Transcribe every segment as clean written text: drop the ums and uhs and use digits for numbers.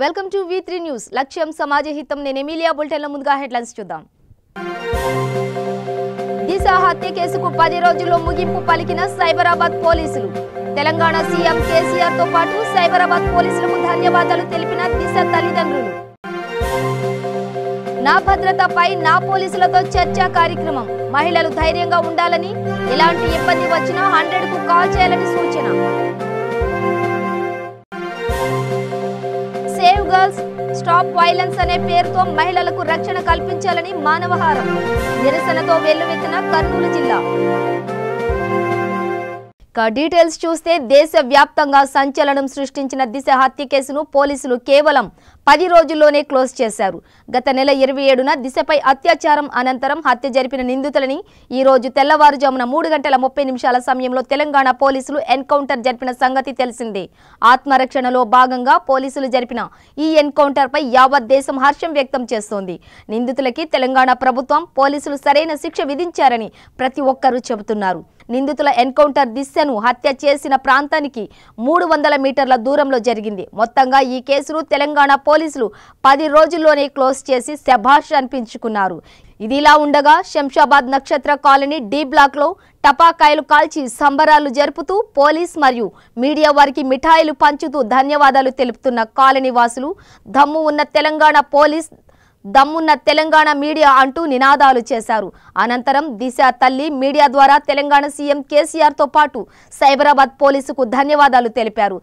Welcome to V3 news. లక్ష్యం సమాజ హితం. నేను ఎమిలియా. బులెటిన్లో ముందుగా హెడ్లైన్స్ చూద్దాం. దిశ హత్య కేసుకు 10 రోజుల్లో ముగింపు పలికిన సైబరాబాద్ పోలీసులు. తెలంగాణ సీఎం కేసీఆర్ తో పాటు సైబరాబాద్ పోలీసులకు ధన్యవాదాలు తెలిపిన దిశ తల్లిదండ్రులు. నా భద్రతపై నా పోలీసులతో చర్చా కార్యక్రమం. మహిళలు ధైర్యంగా ఉండాలని, ఎలాంటి ఇబ్బంది వచ్చినా 100కు కాల్ చేయాలని సూచన. సేవ్ గర్ల్స్ స్టాప్ వైలెన్స్ అనే పేరుతో మహిళలకు రక్షణ కల్పించాలని మానవహారం. నిరసనతో వెల్లువెత్తిన కర్నూలు జిల్లా. డీటెయిల్స్ చూస్తే దేశవ్యాప్తంగా సంచలనం సృష్టించిన దిశ హత్య కేసును పోలీసులు కేవలం 10 రోజుల్లోనే క్లోజ్ చేశారు. గత నెల 27న దిశపై అత్యాచారం అనంతరం హత్య జరిపిన నిందితులని ఈ రోజు తెల్లవారుజామున 3:30 సమయంలో తెలంగాణ పోలీసులు ఎన్కౌంటర్ జరిపిన సంగతి తెలిసిందే. ఆత్మరక్షణలో భాగంగా పోలీసులు జరిపిన ఈ ఎన్కౌంటర్ పై యావత్ దేశం హర్షం వ్యక్తం చేస్తోంది. నిందితులకి తెలంగాణ ప్రభుత్వం, పోలీసులు సరైన శిక్ష విధించారని ప్రతి ఒక్కరూ చెబుతున్నారు. నిందితుల ఎన్కౌంటర్ దిశను హత్య చేసిన ప్రాంతానికి 300 మీటర్ల దూరంలో జరిగింది. మొత్తంగా ఈ కేసును తెలంగాణ పోలీసులు 10 రోజుల్లోనే క్లోజ్ చేసి శభాష్ అనిపించుకున్నారు. ఇదిలా ఉండగా శంషాబాద్ నక్షత్ర కాలనీ డి బ్లాక్ లో టపాకాయలు కాల్చి సంబరాలు జరుపుతూ పోలీస్ మరియు మీడియా వారికి మిఠాయిలు పంచుతూ ధన్యవాదాలు తెలుపుతున్న కాలనీ వాసులు దమ్ము ఉన్న తెలంగాణ పోలీస్, దమ్మున్న తెలంగాణ మీడియా అంటూ నినాదాలు చేశారు. అనంతరం దిశ తల్లి మీడియా ద్వారా తెలంగాణ సీఎం కేసీఆర్ తో పాటు సైబరాబాద్ పోలీసుకు ధన్యవాదాలు తెలిపారు.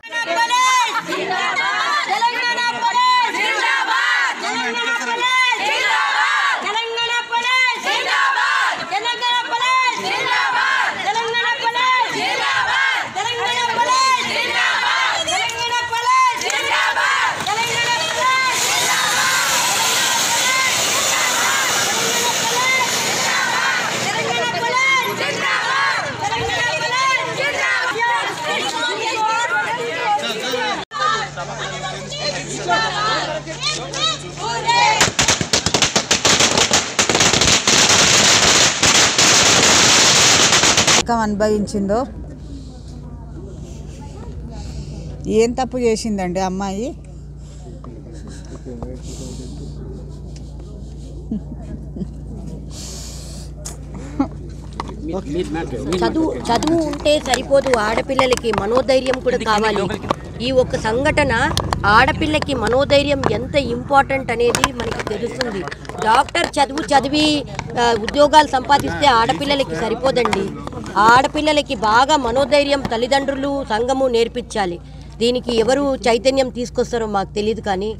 అనుభవించిందో, ఏం తప్పు చేసిందండి అమ్మాయి? చదువు ఉంటే సరిపోదు, ఆడపిల్లలకి మనోధైర్యం కూడా కావాలి. ఈ ఒక్క సంఘటన ఆడపిల్లకి మనోధైర్యం ఎంత ఇంపార్టెంట్ అనేది మనకి తెలుస్తుంది. డాక్టర్ చదివి ఉద్యోగాలు సంపాదిస్తే ఆడపిల్లలకి సరిపోదండి. ఆడపిల్లలకి బాగా మనోధైర్యం తల్లిదండ్రులు, సంఘము నేర్పించాలి. దీనికి ఎవరు చైతన్యం తీసుకొస్తారో మాకు తెలియదు, కానీ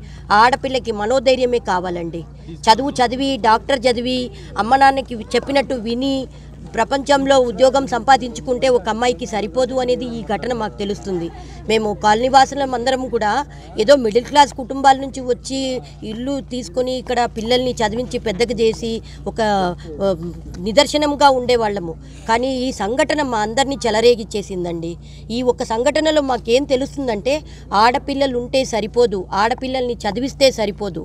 ఆడపిల్లకి మనోధైర్యమే కావాలండి. చదివి డాక్టర్ చదివి అమ్మ నాన్నకి చెప్పినట్టు విని ప్రపంచంలో ఉద్యోగం సంపాదించుకుంటే ఒక అమ్మాయికి సరిపోదు అనేది ఈ ఘటన మాకు తెలుస్తుంది. మేము కాలనీవాసులం అందరం కూడా ఏదో మిడిల్ క్లాస్ కుటుంబాల నుంచి వచ్చి ఇల్లు తీసుకొని ఇక్కడ పిల్లల్ని చదివించి పెద్దగా చేసి ఒక నిదర్శనంగా ఉండేవాళ్ళము. కానీ ఈ సంఘటన మా అందరినీ చెలరేగిచ్చేసిందండి. ఈ ఒక సంఘటనలో మాకేం తెలుస్తుందంటే ఆడపిల్లలు ఉంటే సరిపోదు, ఆడపిల్లల్ని చదివిస్తే సరిపోదు,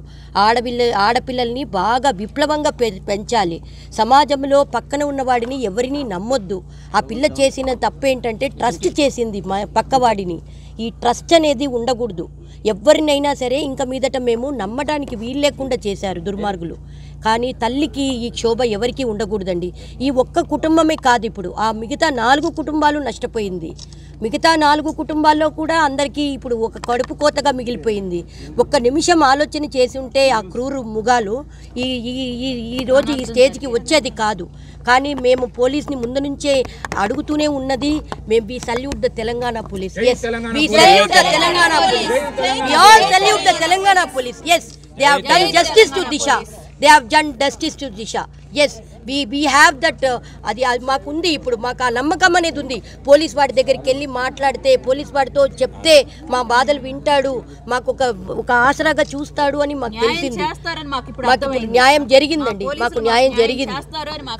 ఆడపిల్లల్ని బాగా విప్లవంగా పెంచాలి. సమాజంలో పక్కన ఉన్నవాడిని ఎవరిని నమ్మొద్దు. ఆ పిల్ల చేసిన తప్పేంటంటే ట్రస్ట్ చేసింది పక్కవాడిని. ఈ ట్రస్ట్ అనేది ఉండకూడదు. ఎవరినైనా సరే ఇంకా మీదట మేము నమ్మడానికి వీలు లేకుండా చేశారు దుర్మార్గులు. కానీ తల్లికి ఈ క్షోభ ఎవరికీ ఉండకూడదండి. ఈ ఒక్క కుటుంబమే కాదు, ఇప్పుడు ఆ మిగతా 4 కుటుంబాలు నష్టపోయింది. మిగతా 4 కుటుంబాల్లో కూడా అందరికీ ఇప్పుడు ఒక కడుపు కోతగా మిగిలిపోయింది. ఒక్క నిమిషం ఆలోచన చేసి ఉంటే ఆ క్రూరు ముగాలు ఈరోజు ఈ స్టేజ్కి వచ్చేది కాదు. కానీ మేము పోలీస్ని ముందు నుంచే అడుగుతూనే ఉన్నది. మేము we salute the Telangana police. Yes, we salute the Telangana police. We all salute the Telangana police. Yes, they have done justice to Disha. They have done justice to Disha. Yes, we have that. అది మాకు ఉంది. ఇప్పుడు మాకు ఆ నమ్మకం అనేది ఉంది. పోలీస్ వాడి దగ్గరికి వెళ్ళి మాట్లాడితే, పోలీస్ వాడితో చెప్తే మా బాధలు వింటాడు, మాకు ఒక ఆసరాగా చూస్తాడు అని మాకు తెలిసింది. మాకు ఇప్పుడు న్యాయం జరిగిందండి. మాకు న్యాయం జరిగింది,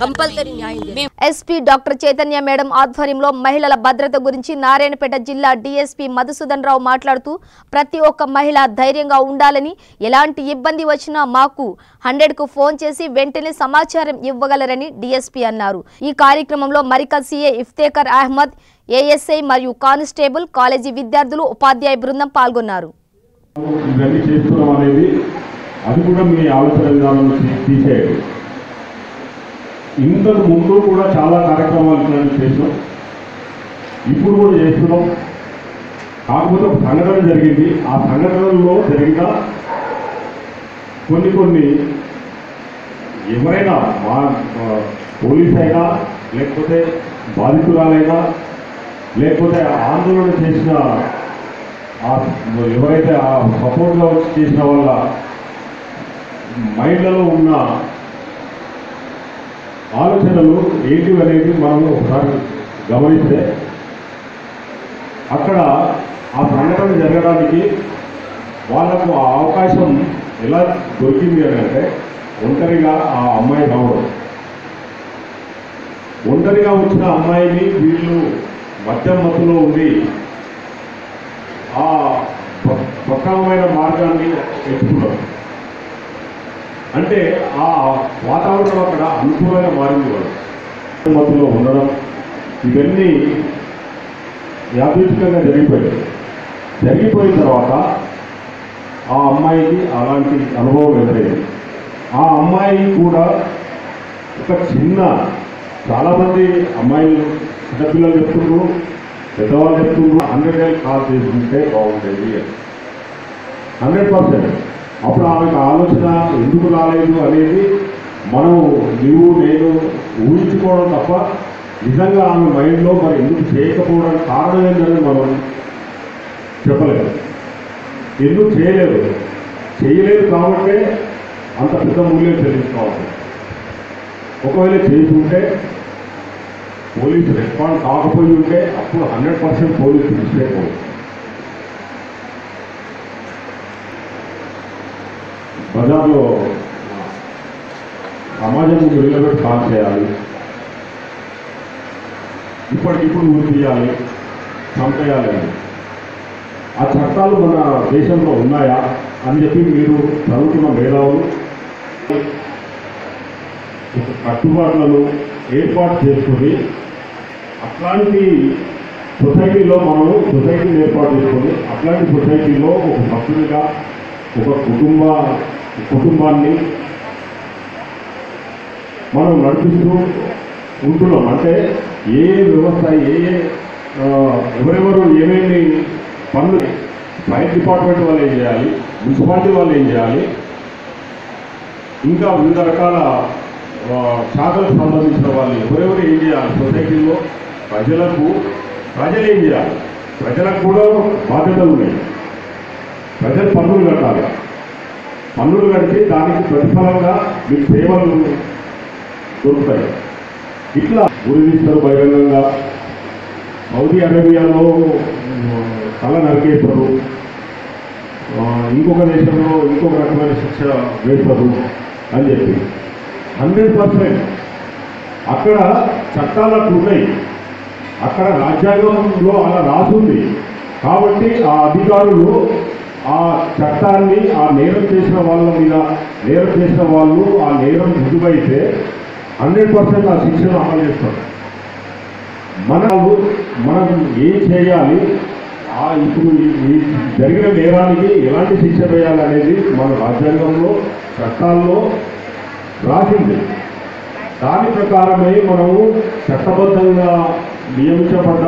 కంపల్సరీ న్యాయం జరిగింది. ఎస్పీ డాక్టర్ చైతన్య మేడం ఆధ్వర్యంలో మహిళల భద్రత గురించి నారాయణపేట జిల్లా డీఎస్పీ మధుసూదన్ రావు మాట్లాడుతూ ప్రతి ఒక్క మహిళ ధైర్యంగా ఉండాలని, ఎలాంటి ఇబ్బంది వచ్చినా మాకు 100కు ఫోన్ చేసి వెంటనే సమాచారం ఇవ్వగలరని డీఎస్పీ అన్నారు. ఈ కార్యక్రమంలో మరికల్ సీఏ ఇఫ్తేఖర్ అహ్మద్, ఏఎస్ఐ మరియు కానిస్టేబుల్, కాలేజీ విద్యార్థులు, ఉపాధ్యాయ బృందం పాల్గొన్నారు. ఇవన్నీ చేస్తున్నాం అనేది అది కూడా మీ ఆలోచన విధానం తీసేయండి. ఇంతకు ముందు కూడా చాలా కార్యక్రమాలు చేసినాం, ఇప్పుడు కూడా చేస్తున్నాం. కాకపోతే ఒక సంఘటన జరిగింది. ఆ సంఘటనలో జరిగిన కొన్ని ఎవరైనా పోలీస్ అయినా లేకపోతే బాధితురాలైనా లేకపోతే ఆందోళన చేసిన ఎవరైతే ఆ సపోర్ట్గా వచ్చి చేసిన వాళ్ళ మైండ్లలో ఉన్న ఆలోచనలు ఏంటి అనేది మనము ఒకసారి గమనిస్తే అక్కడ ఆ సంఘటన జరగడానికి వాళ్ళకు ఆ అవకాశం ఎలా దొరికింది అని అంటే ఒంటరిగా ఆ అమ్మాయి రావడం. ఒంటరిగా వచ్చిన అమ్మాయిని వీళ్ళు మధ్యమత్తులో ఉండి ఆ ప్రకారమైన మార్గాన్ని ఎంచుకున్నారు. అంటే ఆ వాతావరణం అక్కడ అనుకూలంగా మారింది. వాళ్ళు మధ్యలో ఉండడం ఇవన్నీ యాదృచ్ఛికంగా జరిగిపోయిన తర్వాత ఆ అమ్మాయికి అలాంటి అనుభవం ఎదురైంది. ఆ అమ్మాయి కూడా ఒక చాలామంది అమ్మాయిలు చిన్నపిల్లలు చెప్తున్నారు, పెద్దవాళ్ళు చెప్తున్నారు 100 కాల్ చేసుకుంటే బాగుండేది 100%. అప్పుడు ఆమెకు ఆలోచన ఎందుకు రాలేదు అనేది నువ్వు నేను ఊహించుకోవడం తప్ప నిజంగా ఆమె మైండ్లో మరి ఎందుకు చేయకపోవడానికి కారణం ఏంటని మనం చెప్పలేదు. ఎందుకు చేయలేదు కాబట్టి అంత పెద్ద మూల్యం చెల్లించుకోవాలి. ఒకవేళ చేసుంటే పోలీసు రెస్పాండ్ కాకపోయి ఉంటే అప్పుడు 100% పోలీసు మిస్టేక్ అవుతుంది. బజార్లో సమాజం నిలబెట్టి కాల్ చేయాలి, ఇప్పటికిప్పుడు ఊరి తీయాలి, చంపేయాలి. ఆ చట్టాలు మన దేశంలో ఉన్నాయా అని చెప్పి మీరు చదువుతున్న మేధావులు కట్టుబాట్లను ఏర్పాటు చేసుకొని అట్లాంటి సొసైటీని ఏర్పాటు చేసుకొని అట్లాంటి సొసైటీలో ఒక సభ్యునిగా ఒక కుటుంబాన్ని మనం నడిపిస్తూ ఉంటున్నాం. అంటే ఏ వ్యవస్థ ఎవరెవరు ఏమేమి పనులు ఫైర్ డిపార్ట్మెంట్ వాళ్ళు ఏం చేయాలి, మున్సిపాలిటీ వాళ్ళు ఏం చేయాలి, ఇంకా వివిధ రకాల శాఖలకు సంబంధించిన వాళ్ళు ఎవరెవరు ఏం చేయాలి, సొసైటీలో ప్రజలు ఏం చేయాలి, ప్రజలకు కూడా బాధ్యతలు ఉన్నాయి. ప్రజలు పన్నులు కట్టాలి, పన్నులు కడితే దానికి ప్రతిఫలంగా మీకు సేవలు దొరుకుతాయి. ఇట్లా గురిస్తారు బహిరంగంగా. సౌదీ అరేబియాలో తల నరికేస్తారు, ఇంకొక దేశంలో ఇంకొక రకమైన శిక్ష వేస్తారు అని చెప్పి 100% అక్కడ చట్టాలు ఉన్నాయి, అక్కడ రాజ్యాంగంలో అలా రాసుంది. కాబట్టి ఆ అధికారులు ఆ చట్టాన్ని ఆ నేరం చేసిన వాళ్ళ మీద ఆ నేరం రుజువైతే 100% ఆ శిక్షను అమలు చేస్తారు. మనం ఏం చేయాలి, ఇప్పుడు ఈ జరిగిన నేరానికి ఎలాంటి శిక్ష వేయాలి అనేది మన రాజ్యాంగంలో చట్టాల్లో రాసింది. దాని ప్రకారమే మనము చట్టబద్ధంగా నియమించబడ్డ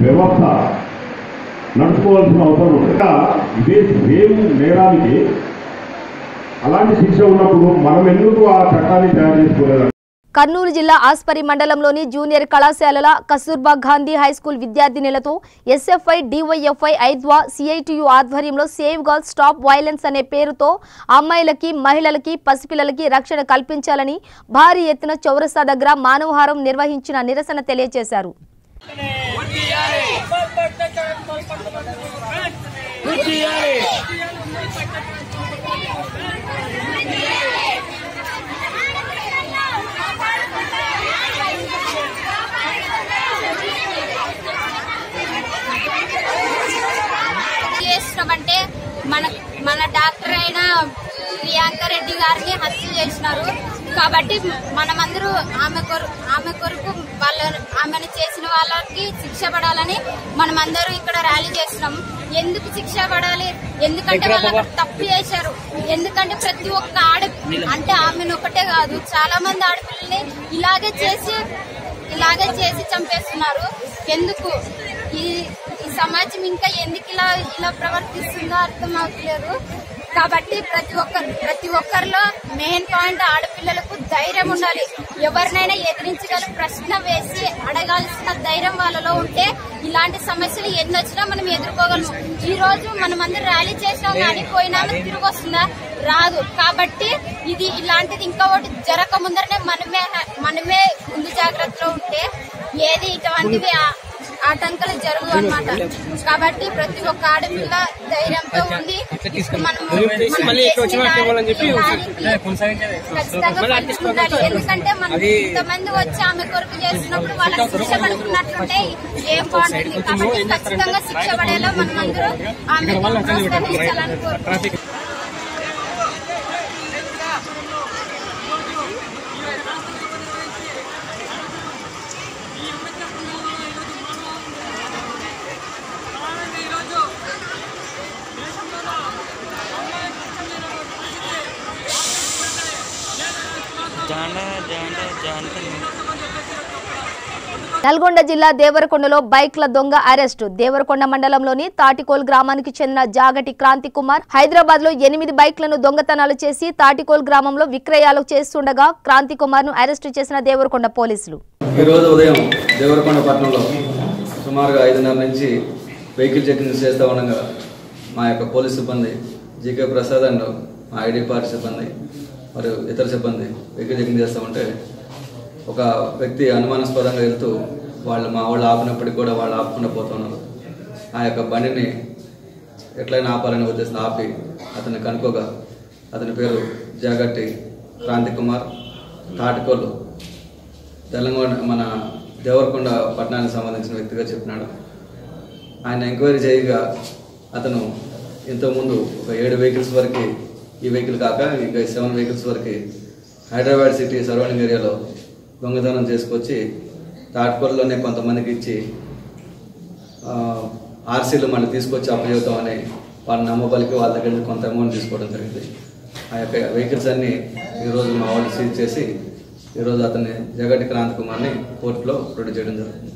వ్యవస్థ నడుచుకోవాల్సిన అవసరం ఉంది. ఇదే సేమ్ నేరానికి అలాంటి శిక్ష ఉన్నప్పుడు మనం ఎందుకు ఆ చట్టాన్ని తయారు చేసుకోలేదు? కర్నూలు జిల్లా ఆస్పరి మండలంలోని జూనియర్ కళాశాలల కస్తూర్బా గాంధీ హైస్కూల్ విద్యార్థినులతో ఎస్ఎఫ్ఐ, డివైఎఫ్ఐ, ఐద్వా, సిఐటియు ఆధ్వర్యంలో సేవ్ గర్ల్స్ స్టాప్ వైలెన్స్ అనే పేరుతో అమ్మాయిలకి, మహిళలకి, పసిపిల్లలకి రక్షణ కల్పించాలని భారీ ఎత్తున చౌరస్తా దగ్గర మానవహారం నిర్వహించిన నిరసన తెలియజేశారు. చేస్తున్నామంటే మన డాక్టర్ అయిన ప్రియాంక రెడ్డి గారిని హత్య చేసినారు. కాబట్టి మనమందరూ ఆమె కొరకు ఆమెను చేసిన వాళ్ళకి శిక్ష పడాలని మనమందరూ ఇక్కడ ర్యాలీ చేస్తున్నాం. ఎందుకు శిక్ష పడాలి? ఎందుకంటే వాళ్ళు తప్పు చేశారు. ఎందుకంటే ప్రతి ఒక్క అంటే ఆమెను ఒకటే కాదు, చాలా మంది ఆడపిల్లల్ని ఇలాగే చేసి చంపేస్తున్నారు. ఎందుకు ఈ సమాజం ఇంకా ఎందుకు ఇలా ప్రవర్తిస్తుందో అర్థం అవట్లేదు. కాబట్టి ప్రతి ఒక్కరిలో మెయిన్ పాయింట్ ఆడపిల్లలకు ధైర్యం ఉండాలి. ఎవరినైనా ఎదిరించగల ప్రశ్న వేసి అడగాల్సిన ధైర్యం వాళ్ళలో ఉంటే ఇలాంటి సమస్యలు ఎన్నొచ్చినా మనం ఎదుర్కోగలము. ఈ రోజు మనం అందరూ ర్యాలీ చేసినాం కానీ పోయినాము తిరిగి వస్తుందా? రాదు. కాబట్టి ఇలాంటిది ఇంకా ఒకటి జరగక ముందరనే మనమే ముందు జాగ్రత్తలో ఉంటే ఏది ఇటువంటివి ఆటంకాలు జరుగు అన్నమాట. కాబట్టి ప్రతి ఒక్క ఆడపిల్ల ధైర్యంతో ఉండి ఖచ్చితంగా ఎందుకంటే మనం ఇంతమంది వచ్చి ఆమె కొరకు చేస్తున్నప్పుడు వాళ్ళకి శిక్ష పడుతున్నట్లుంటే ఏం బాగుంటుంది. కాబట్టి ఖచ్చితంగా శిక్ష పడేలా మనం అందరూ ఆమె ప్రోత్సహించాలని కోరుకుంటున్నాం. నల్గొండ జిల్లా దేవరకొండలో బైక్ల దొంగ అరెస్టు. దేవరకొండ మండలంలోని తాటికోల్ గ్రామానికి చెందిన జాగటి క్రాంతి కుమార్ హైదరాబాద్ లో 8 బైక్లను దొంగతనాలు చేసి తాటికోల్ గ్రామంలో విక్రయాలు చేస్తుండగా క్రాంతి కుమార్ ను అరెస్టు చేసిన దేవరకొండ పోలీసులు. ఈ రోజు ఉదయం దేవరకొండ పట్టణంలో సుమారుగా 5:30 నుంచి వెహికల్ చెకింగ్ చేస్తూ ఉండగా మా యొక్క పోలీస్ సిబ్బంది జీకే ప్రసాద్ అండ్ మా ఐడి పార్టీ సిబ్బంది మరియు ఇతర సిబ్బంది వెహికల్ చెకింగ్ చేస్తూ ఉంటే ఒక వ్యక్తి అనుమానాస్పదంగా వెళ్తూ మా వాళ్ళు ఆపినప్పటికీ కూడా వాళ్ళు ఆపకుండా పోతున్నారు. ఆ యొక్క బండిని ఎట్లయినా ఆపాలని ఉద్దేశం ఆపి అతన్ని కనుక్కోగా అతని పేరు జాగట్టి క్రాంతి కుమార్, తాటికోలు, తెలంగాణ మన దేవరకొండ పట్టణానికి సంబంధించిన వ్యక్తిగా చెప్పినాడు. ఆయన ఎంక్వైరీ చేయగా అతను ఇంతకుముందు ఒక 7 వెహికల్స్ వరకు, ఈ వెహికల్ కాక ఇంకా 7 వెహికల్స్ వరకు హైదరాబాద్ సిటీ సరౌండింగ్ ఏరియాలో దొంగతనం చేసుకొచ్చి తాటికోల్లోనే కొంతమందికి ఇచ్చి ఆర్సీలు మళ్ళీ తీసుకొచ్చి అప్పచెబుతామని వాళ్ళ నమ్మబలికి వాళ్ళ దగ్గర నుంచి కొంత అమౌంట్ తీసుకోవడం జరిగింది. ఆ యొక్క వెహికల్స్ అన్నీ ఈరోజు మా వాళ్ళు సీజ్ చేసి ఈరోజు అతన్ని జగటి క్రాంతి కుమార్ని కోర్టులో ప్రొడ్యూస్ చేయడం జరిగింది.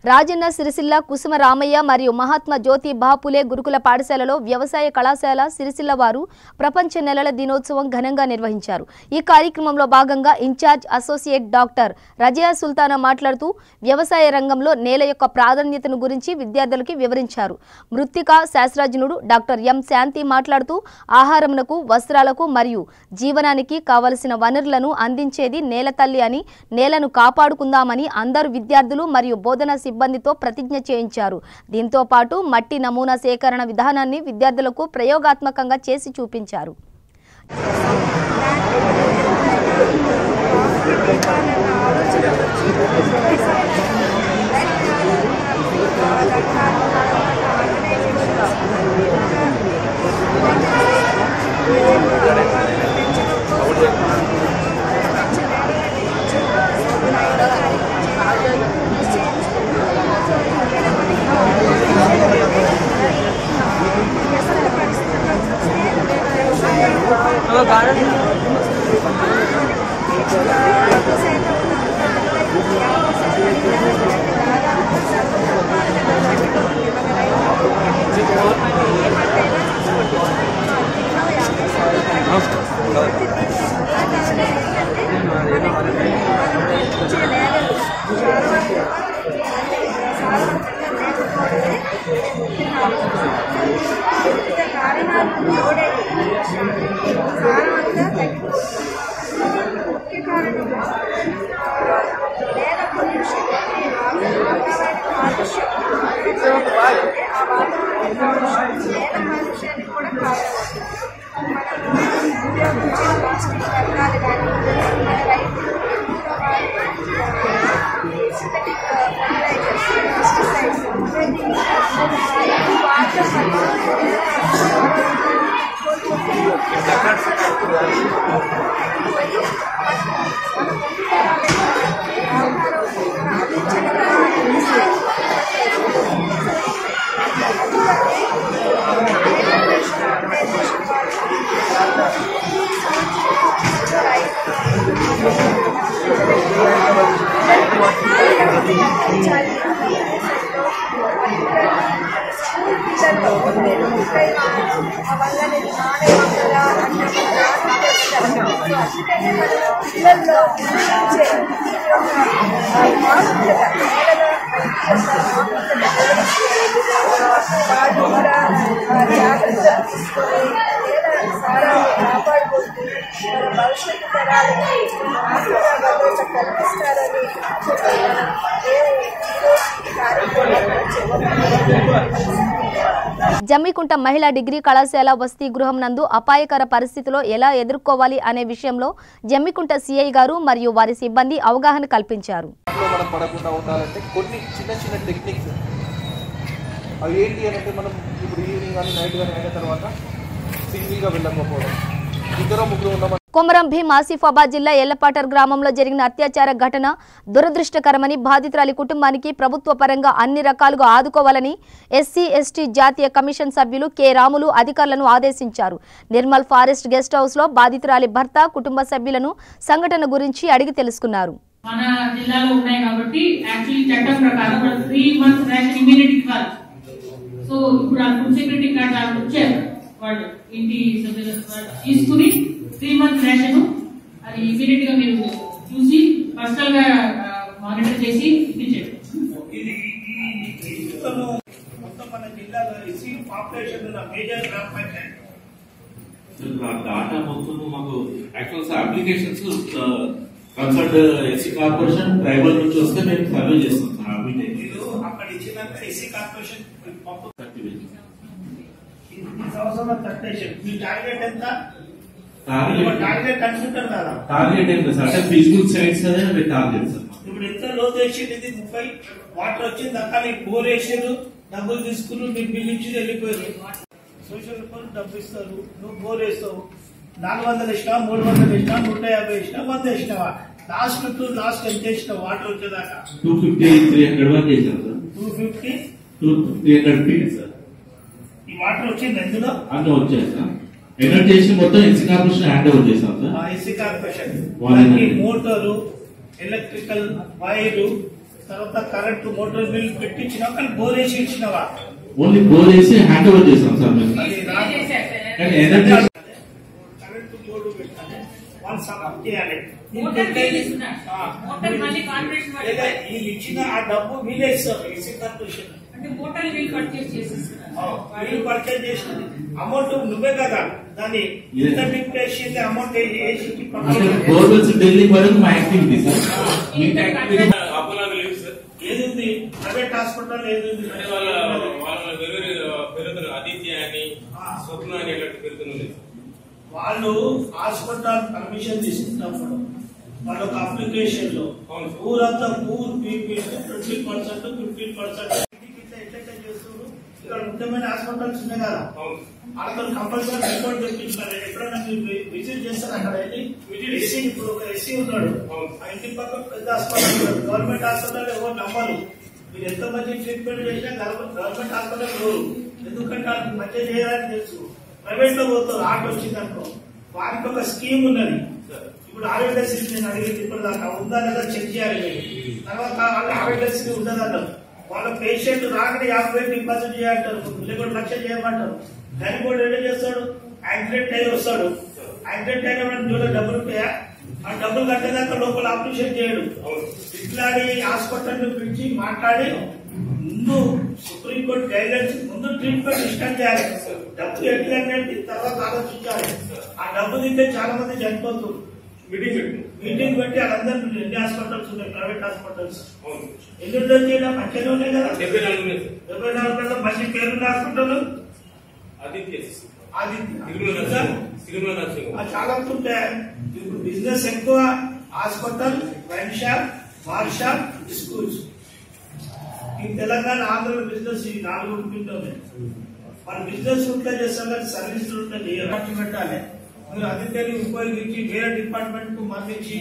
రాజన్న సిరిసిల్ల కుసుమ రామయ్య మరియు మహాత్మా జ్యోతి బాపులే గురుకుల పాఠశాలలో వ్యవసాయ కళాశాల సిరిసిల్ల వారు ప్రపంచ నెలల దినోత్సవం ఘనంగా నిర్వహించారు. ఈ కార్యక్రమంలో భాగంగా incharge associate doctor Razia Sultana మాట్లాడుతూ వ్యవసాయ రంగంలో నేల యొక్క ప్రాధాన్యతను గురించి విద్యార్థులకు వివరించారు. మృత్తికా శాస్త్రజ్ఞుడు డాక్టర్ ఎం శాంతి మాట్లాడుతూ ఆహారమునకు, వస్త్రాలకు మరియు జీవనానికి కావలసిన వనరులను అందించేది నేల తల్లి అని, నేలను కాపాడుకుందామని అందరు విద్యార్థులు మరియు బోధనా సిబ్బందితో ప్రతిజ్ఞ చేయించారు. దీంతో పాటు మట్టి నమూనా సేకరణ విధానాన్ని విద్యార్థులకు ప్రయోగాత్మకంగా చేసి చూపించారు. భవిష్యత్తు తరాలకి ఆశీర్వాదాలు కల్పిస్తారని జమ్మికుంట మహిళా డిగ్రీ కళాశాల వసతి గృహం నందు అపాయకర పరిస్థితిలో ఎలా ఎదుర్కోవాలి అనే విషయంలో జమ్మికుంట సిఐ గారు మరియు వారి సిబ్బంది అవగాహన కల్పించారు. మనం పడకుండా ఉండాలంటే కొన్ని చిన్న చిన్న టెక్నిక్స్ అవి ఏంటి అంటే మనం ఇప్పుడు ఈవినింగ్ కానీ నైట్ కానీ అయిన తర్వాత సింగిల్గా వెళ్ళకపోవడం, ఇద్దరు ముగ్గురు ఉన్న కొమరం భీం ఆసిఫాబాద్ జిల్లా ఎల్లపాటర్ గ్రామంలో జరిగిన అత్యాచార ఘటన దురదృష్టకరమని బాధితురాలి కుటుంబానికి ప్రభుత్వ పరంగా అన్ని రకాలుగా ఆదుకోవాలని ఎస్సీ ఎస్టీ జాతీయ కమిషన్ సభ్యులు కె రాములు అధికారులను ఆదేశించారు. నిర్మల్ ఫారెస్ట్ గెస్ట్ హౌస్ లో బాధితురాలి భర్త కుటుంబ సభ్యులను సంఘటన గురించి అడిగి తెలుసుకున్నారు. మన జిల్లాలో ఉన్నాయి కాబట్టి యాక్చువల్లీ చట్టం ప్రకారం 3 months రేషన్ ఇమిడియట్ ఇవ్వాలి. సో ఇప్పుడు ఆ ఫుడ్ సెక్యూరిటీ కార్డు వాళ్ళు వచ్చారు, వాళ్ళు ఇంటి సభ్యులు తీసుకుని 3 months రేషన్ అది ఇమిడియట్ గా మీరు చూసి పర్సనల్ గా మానిటర్ చేసి ఇప్పించండి. మొత్తం మన జిల్లాలో ఎస్సీ పాపులేషన్ ఉన్న మేజర్ గ్రామ పంచాయతీ డాటా మొత్తం మాకు actual applications consult SC corporation tribal నుంచి వస్తే మేము సర్వే చేస్తాం సార్. అక్కడ ఇచ్చినాక ఎస్సీ కార్పొరేషన్ సంవత్సరం 30. మీ టార్గెట్ ఎంత? టార్గెట్ అనుకుంటారు కదా, టార్గెట్ ఎంత సార్? అంటే ఫిజికల్ సైడ్స్ అనే టార్గెట్ సార్. ఇప్పుడు ఎంత లోతు వేసింది? ఇది 30 వాటర్ వచ్చింది అక్కడ బోర్ వేసారు, డబ్బులు తీసుకుని మీకు బిల్లు ఇచ్చి వెళ్ళిపోయారు. సోషల్ రిపోర్ట్ డబ్బు ఇస్తారు, నువ్వు బోర్ వేస్తావు, 400 వేసినా 300 వేసినా 150 వేసినా 100 వేసినావా? లాస్ట్ ఎంత వేసినావు వాటర్ వచ్చేదాకా? 250-300 వరకు వేసాం సార్. 250-300 feet sir. ఈ వాటర్ వచ్చింది ఎందులో? అన్నీ వచ్చాయి సార్. ఎనర్జీ చేసి మొత్తం ఎస్సీ కార్పొరేషన్ హ్యాండ్ ఓవర్ చేసాం sir. SC corporation motor, electrical wire, తర్వాత కరెంటు మోటార్ బిల్ పెట్టించినా కానీ బోర్ వేసి ఇచ్చినావా? ఓన్లీ బోర్ వేసి హ్యాండ్ ఓవర్ చేసాం సార్ మేము. ఎనర్జీ కరెంటు బోర్డు పెట్టాలి, వాళ్ళు సపోర్ట్ చేయాలి. వీళ్ళు ఇచ్చిన ఆ డబ్బు వీళ్ళే ఇస్తారు ఎస్సీ కార్పొరేషన్. వీళ్ళు పర్చేజ్ చేసింది అమౌంట్ నువ్వే కదా, దాన్ని ఎంత డిప్రెషన్ అమౌంట్ వేసి గవర్నమెంట్ ఢిల్లీ వరకు మా యాక్టివిటీ సార్. ఏది ప్రైవేట్ హాస్పిటల్ ఏది ఆదిత్య అని స్వప్న అని పెడుతున్నారు. వాళ్ళు హాస్పిటల్ పర్మిషన్ తీసుకున్నప్పుడు వాళ్ళ ఒక అప్లికేషన్ లో ఊరంతా పూర్ పీపుల్ 20% 15% ఎట్లయితే చేస్తున్నారు. ఇక్కడ ముఖ్యమైన హాస్పిటల్స్ ఉన్నాయి కదా, వాళ్ళతో కంపల్సరీ రిపోర్ట్ తెప్పించారు. ఎప్పుడైనా మీరు విజిట్ చేస్తారు అక్కడ ఎస్సీ, ఇప్పుడు ఒక ఎస్సీ ఉన్నాడు, ఆ ఇంటి పక్క పెద్ద హాస్పిటల్ ఉన్నాడు, గవర్నమెంట్ హాస్పిటల్ ఎవరు నమ్మరు. మీరు ఎంత మంచి ట్రీట్మెంట్ చేసినా గవర్నమెంట్ హాస్పిటల్ పోరు, ఎందుకంటే వాళ్ళకి మంచిగా చేయాలని తెలుసు. ప్రైవేట్ లో పోతారు, ఆట వచ్చిందనుకో, వారికి ఒక స్కీమ్ ఉన్నది. ఇప్పుడు ఆరోగ్యశ్రీ నేను అడిగింది ఇప్పుడు దాకా ఉందా లేదా చెక్ చేయాలి. తర్వాత వాళ్ళు ఆరోగ్యశ్రీ ఉండదన్నారు, వాళ్ళ పేషెంట్ రాకనే 50,000 డిపాజిట్ చేయాలంటారు, లేకపోతే 1,00,000 చేయమంటారు. దాన్ని కూడా ఏం చేస్తాడు, యాక్సిడెంట్ అయి వస్తాడు. యాక్సిడెంట్ అయిన డబ్బులు ఉంటాయా? ఆ డబ్బులు కట్టేదాకా లోపల ఆపరేషన్ చేయడు. ఇట్లాంటి హాస్పిటల్ పిలిచి మాట్లాడి ముందు సుప్రీంకోర్టు గైడ్లైన్స్ ముందు ట్రీట్మెంట్ ఇష్టం చేయాలి. డబ్బు ఎట్లా తర్వాత ఆలోచించాలి. ఆ డబ్బు తింటే చాలా మంది చనిపోతారు. మీటింగ్ పెట్టి వాళ్ళందరూ ఎన్ని హాస్పిటల్స్ ఉన్నాయి, ప్రైవేట్ హాస్పిటల్స్ ఎన్ని చేయడం మంచిగా ఉన్నాయి కదా. 74 మంచి పేరున్న హాస్పిటల్ చాలా ఉంటాయి. ఇప్పుడు బిజినెస్ ఎక్కువ, hospital, wine shop, bar shop, schools. ఈ తెలంగాణ ఆంధ్రలో బిజినెస్ ఈ 4 ఉంటుంటాయి. మన బిజినెస్ ఉంటే చేస్తాం కానీ సర్వీసులు ఉంటే పెట్టాలి. మీరు అతిథ్యాన్ని ఉపయోగించి వేరే డిపార్ట్మెంట్ కు మళ్ళించి.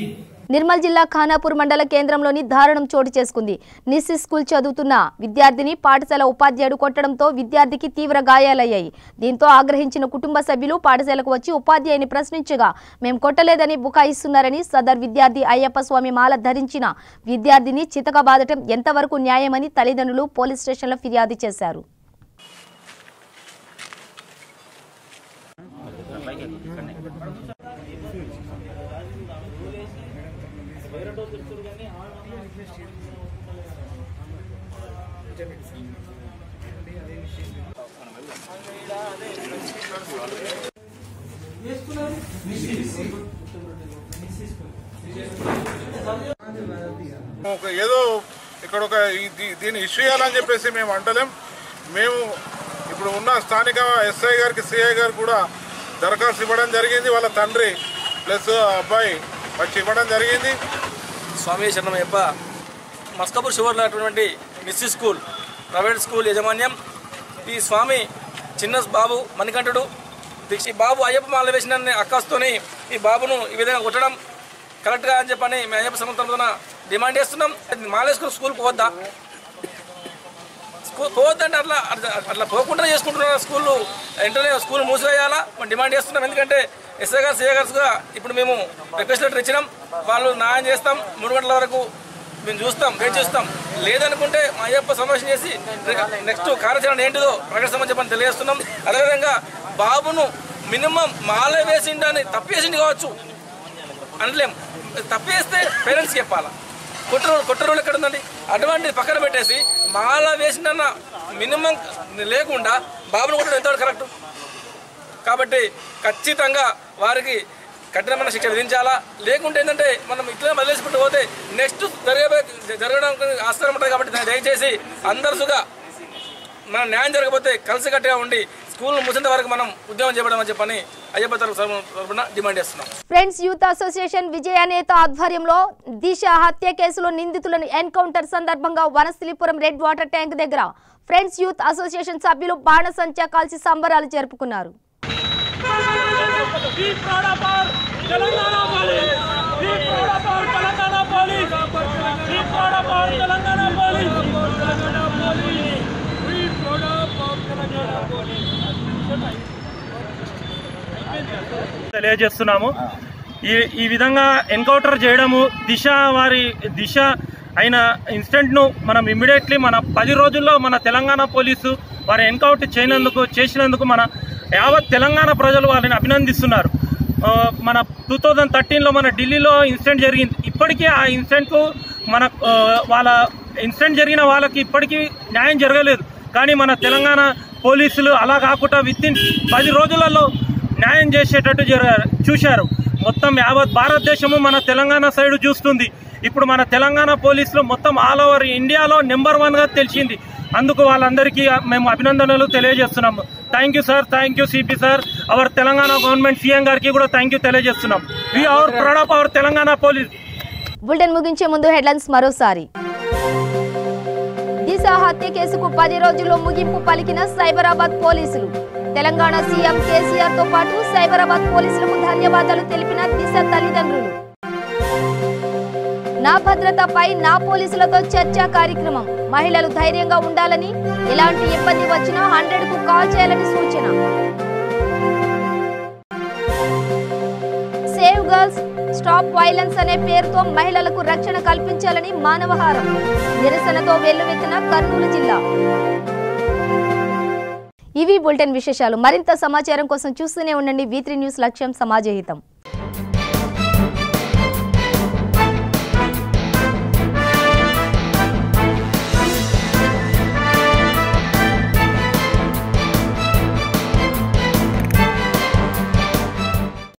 నిర్మల్ జిల్లా ఖానాపూర్ మండల కేంద్రంలోని దారుణం చోటు చేసుకుంది. నిస్సి స్కూల్ చదువుతున్న విద్యార్థిని పాఠశాల ఉపాధ్యాయుడు కొట్టడంతో విద్యార్థికి తీవ్ర గాయాలయ్యాయి. దీంతో ఆగ్రహించిన కుటుంబ సభ్యులు పాఠశాలకు వచ్చి ఉపాధ్యాయుని ప్రశ్నించగా మేము కొట్టలేదని బుకాయిస్తున్నారని సదర్ విద్యార్థి అయ్యప్ప స్వామి మాల ధరించిన విద్యార్థిని చితకబాదటం ఎంతవరకు న్యాయమని తల్లిదండ్రులు పోలీస్ స్టేషన్లో ఫిర్యాదు చేశారు. ఏదో ఇక్కడ ఒక దీన్ని ఇష్యూ చేయాలని చెప్పేసి మేము అంటలేం. మేము ఇప్పుడు ఉన్న స్థానిక ఎస్ఐ గారికి సిఐ గారు కూడా దరఖాస్తు ఇవ్వడం జరిగింది. వాళ్ళ తండ్రి ప్లస్ అబ్బాయి వచ్చి ఇవ్వడం జరిగింది. స్వామి శరణమయ్యప్ప మస్కాపూర్ షుగర్లో అటువంటి నిస్సి స్కూల్ ప్రైవేట్ స్కూల్ యాజమాన్యం ఈ స్వామి చిన్న బాబు మణికంఠుడు ఈ బాబు అయ్యప్ప మాల వేసిన అక్కస్తోని ఈ బాబును ఈ విధంగా కొట్టడం కరెక్ట్గా అని చెప్పని మేము అయ్యప్ప సంస్థ డిమాండ్ చేస్తున్నాం. మాలేసుకుని స్కూల్ పోవద్దా? పోవద్దంటే అట్లా పోకుండా చేసుకుంటున్నారు. స్కూళ్ళు వెంటనే స్కూల్ మూసివేయాలా మనం డిమాండ్ చేస్తున్నాం. ఎందుకంటే ఎస్ఐ గారు సిఐ గారుగా ఇప్పుడు మేము రిక్వెస్ట్ లెటర్ ఇచ్చినాం. వాళ్ళు న్యాయం చేస్తాం. 3 గంటల వరకు మేము చూస్తాం, వెయిట్ చేస్తాం. లేదనుకుంటే మా అయ్యప్ప సమావేశం చేసి నెక్స్ట్ కార్యాచరణ ఏంటిదో ప్రకటన చెప్పని తెలియజేస్తున్నాం. అదేవిధంగా బాబును మినిమం మాల వేసిండని తప్పేసింది కావచ్చు అనలేం. తప్పేస్తే పేరెంట్స్కి చెప్పాలా. కొట్టరోళ్ళు ఎక్కడ ఉందండి? అటువంటి పక్కన పెట్టేసి మాల వేసిందన్న మినిమం లేకుండా బాబును కొట్టడం ఎంతవరకు కరెక్ట్? కాబట్టి ఖచ్చితంగా వారికి కఠినమైన శిక్ష విధించాలా. లేకుంటే ఏంటంటే మనం ఇట్లా వదిలేసుకుంటూ పోతే నెక్స్ట్ జరగడానికి ఆస్కారం ఉంటుంది. కాబట్టి దయచేసి అందరుగా మనం న్యాయం జరగకపోతే కలిసికట్టుగా ఉండి స్కూల్ ముసేంత వరకు మనం ఉద్యమం చేయడం చెప్పని అయ్యప్ప తరఫున డిమాండ్ చేస్తున్నాం. ఫ్రెండ్స్ యూత్ అసోసియేషన్ విజయ నేత ఆధ్వర్యంలో దిశ హత్య కేసులో నిందితులను ఎన్కౌంటర్ సందర్భంగా వనస్థలిపురం రెడ్ వాటర్ ట్యాంక్ దగ్గర ఫ్రెండ్స్ యూత్ అసోసియేషన్ సభ్యులు బాణసంచా కాల్చి సంబరాలు జరుపుకున్నారు. తెలియజేస్తున్నాము. ఈ విధంగా ఎన్కౌంటర్ చేయడము దిశ అయిన ఇన్సిడెంట్ను మనం ఇమ్మీడియట్లీ మన 10 రోజుల్లో మన తెలంగాణ పోలీసు వారు ఎన్కౌంటర్ చేసినందుకు మన యావత్ తెలంగాణ ప్రజలు వారిని అభినందిస్తున్నారు. మన 2013లో మన ఢిల్లీలో ఇన్సిడెంట్ జరిగింది. ఇప్పటికీ ఆ ఇన్సిడెంట్కు మన ఇన్సిడెంట్ జరిగిన వాళ్ళకి ఇప్పటికీ న్యాయం జరగలేదు. కానీ మన తెలంగాణ పోలీసులు అలా కాకుండా వితిన్ 10 రోజులలో న్యాయం చేసేటట్టు చూశారు. మొత్తం యావత్ భారతదేశము మన తెలంగాణ సైడ్ చూస్తుంది. ఇప్పుడు మన తెలంగాణ పోలీసులు మొత్తం ఆల్ ఓవర్ ఇండియాలో నెంబర్ 1గా తెలిసింది. అందుకు వాళ్ళందరికీ మేము అభినందనలు తెలియజేస్తున్నాము. Thank you sir, thank you CP sir, our Telangana government CM గారికి కూడా థ్యాంక్ యూ తెలియజేస్తున్నాం. We are proud of our Telangana police. Bulletin ముగించే ముందు హెడ్లైన్స్ మరోసారి. దిశ హత్య కేసుకు 10 రోజుల్లో ముగింపు పలికిన సైబరాబాద్ పోలీసులు. తెలంగాణ సీఎం కేసీఆర్ తో పాటు సైబరాబాద్ పోలీసులకు ధన్యవాదాలు తెలిపిన దిశ తల్లిదండ్రులు. నా భద్రతపై నా పోలీసులతో చర్చా కార్యక్రమం. మహిళలు ధైర్యంగా ఉండాలని, ఎలాంటి ఇబ్బంది వచ్చినా 100కు కాల్ చేయాలని సూచన. సేవ్ గర్ల్స్ స్టాప్ వైలెన్స్ అనే పేరుతో మహిళలకు రక్షణ కల్పించాలని మానవహారం. నిరసనతో వెల్లువెత్తిన కర్నూలు జిల్లా. ఇవి బులెటిన్ విశేషాలు. మరింత సమాచారం కోసం చూస్తూనే ఉండండి V3 న్యూస్. లక్ష్యం సమాజహితం.